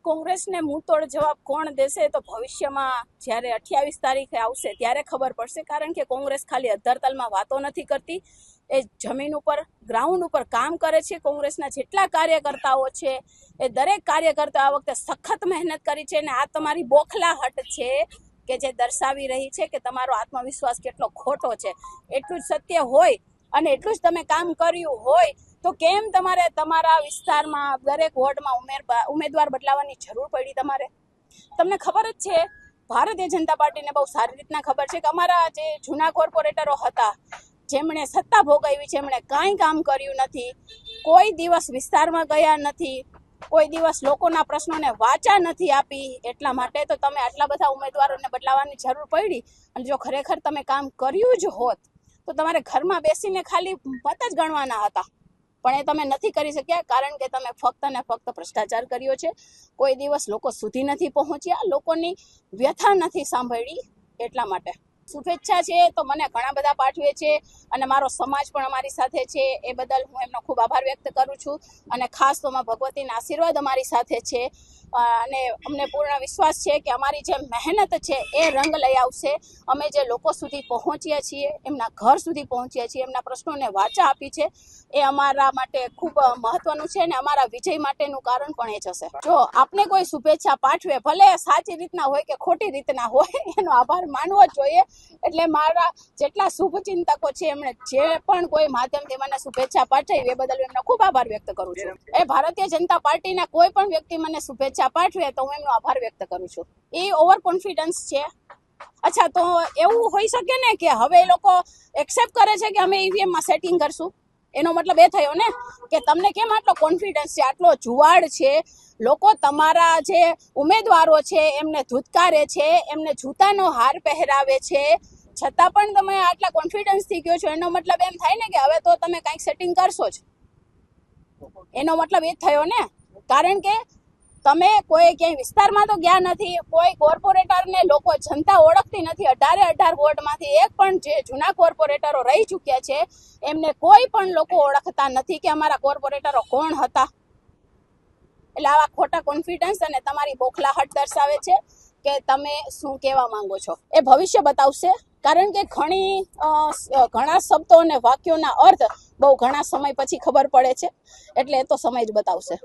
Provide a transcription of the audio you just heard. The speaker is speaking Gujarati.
કોંગ્રેસને મુંહતોડ જવાબ કોણ દેશે તો ભવિષ્યમાં જ્યારે 28 તારીખે આવશે ત્યારે ખબર પડશે, કારણ કે કોંગ્રેસ ખાલી અધ્ધરતાલમાં વાતો નથી કરતી, એ જમીન ઉપર ગ્રાઉન્ડ ઉપર કામ કરે છે। કોંગ્રેસના જેટલા કાર્યકર્તાઓ છે એ દરેક કાર્યકર્તા આ વખતે સખત મહેનત કરી છે, અને આ તમારી બોખલાહટ છે કે જે દર્શાવી રહી છે કે તમારો આત્મવિશ્વાસ કેટલો ખોટો છે। એટલું જ સત્ય હોય અને એટલું જ તમે કામ કર્યું હોય તો કેમ તમારે તમારા વિસ્તારમાં દરેક વોર્ડમાં ઉમેદવાર બદલાવાની જરૂર પડી? તમને ખબર જ છે, ભારતીય જનતા પાર્ટીને બહુ સારી રીતના ખબર છે કે અમારા જે જૂના કોર્પોરેટરો હતા, જેમણે સત્તા ભોગવી છે, એમણે કાંઈ કામ કર્યું નથી, કોઈ દિવસ વિસ્તારમાં ગયા નથી, કોઈ દિવસ લોકોના પ્રશ્નોને વાચા નથી આપી। એટલા માટે તો તમે આટલા બધા ઉમેદવારોને બદલાવાની જરૂર પડી। અને જો ખરેખર તમે કામ કર્યું જ હોત તો તમારે ઘરમાં બેસીને ખાલી મત જ ગણવાના હતા, પણ એ તમે નથી કરી શક્યા, કારણ કે તમે ફક્ત ને ફક્ત ભ્રષ્ટાચાર કર્યો છે। કોઈ દિવસ લોકો સુધી નથી પહોંચ્યા, લોકોની વ્યથા નથી સાંભળી। એટલા માટે શુભેચ્છા છે તો મને ઘણા બધા પાઠવે છે, અને મારો સમાજ પણ અમારી સાથે છે, એ બદલ હું એમનો ખૂબ આભાર વ્યક્ત કરું છું। અને ખાસ તો માં ભગવતીના આશીર્વાદ અમારી સાથે છે, અને અમને પૂર્ણ વિશ્વાસ છે કે અમારી જે મહેનત છે એ રંગ લઈ આવશે। અમે જે લોકો સુધી પહોંચ્યા છીએ, એમના ઘર સુધી પહોંચ્યા છીએ, એમના પ્રશ્નોને વાચા આપી છે, એ અમારા માટે ખૂબ મહત્વનું છે, અને અમારા વિજય માટેનું કારણ પણ એ જ હશે। જો આપને કોઈ શુભેચ્છા પાઠવે, ભલે સાચી રીતના હોય કે ખોટી રીતના હોય, એનો આભાર માનવો જ જોઈએ। એટલે મારા જેટલા શુભચિંતકો છે, એમણે જે પણ કોઈ માધ્યમથી મને શુભેચ્છા પાઠવી, એ બદલ એમનો ખૂબ આભાર વ્યક્ત કરું છું। એ ભારતીય જનતા પાર્ટીના કોઈ પણ વ્યક્તિ મને શુભેચ્છા પાઠવે તો હું એમનો આભાર વ્યક્ત કરું છું। એ ઓવર કોન્ફિડન્સ છે। અચ્છા, તો એવું હોઈ શકે ને કે હવે એ લોકો એક્સેપ્ટ કરે છે કે અમે ઈવીએમમાં સેટિંગ કરશું, એનો મતલબ એ થયો ને કે તમને કેમ આટલો કોન્ફિડન્સ છે, આટલો જુવાડ છે? લોકો તમારા જે ઉમેદવારો છે એમને ધૂતકારે છે, એમને જૂતાનો હાર પહેરાવે છે, છતાં પણ તમે આટલા કોન્ફિડન્સથી કહો છો, એનો મતલબ એમ થાય ને કે હવે તો તમે કંઈક સેટિંગ કરશો જ। એનો મતલબ એ જ થયો ને, કારણ કે તમે કોઈ ક્યાંય વિસ્તારમાં તો ગયા નથી, કોઈ કોર્પોરેટરને લોકો જનતા ઓળખતી નથી। 18 વોર્ડમાંથી એક પણ જે જૂના કોર્પોરેટરો રહી ચૂક્યા છે એમને કોઈ પણ લોકો ઓળખતા નથી કે અમારા કોર્પોરેટરો કોણ હતા। એટલે આવા ખોટા કોન્ફિડન્સ અને તમારી બોખલાહટ દર્શાવે છે કે તમે શું કહેવા માંગો છો, એ ભવિષ્ય બતાવશે। કારણ કે ઘણા શબ્દો અને વાક્યોના અર્થ બહુ ઘણા સમય પછી ખબર પડે છે, એટલે એ તો સમય જ બતાવશે।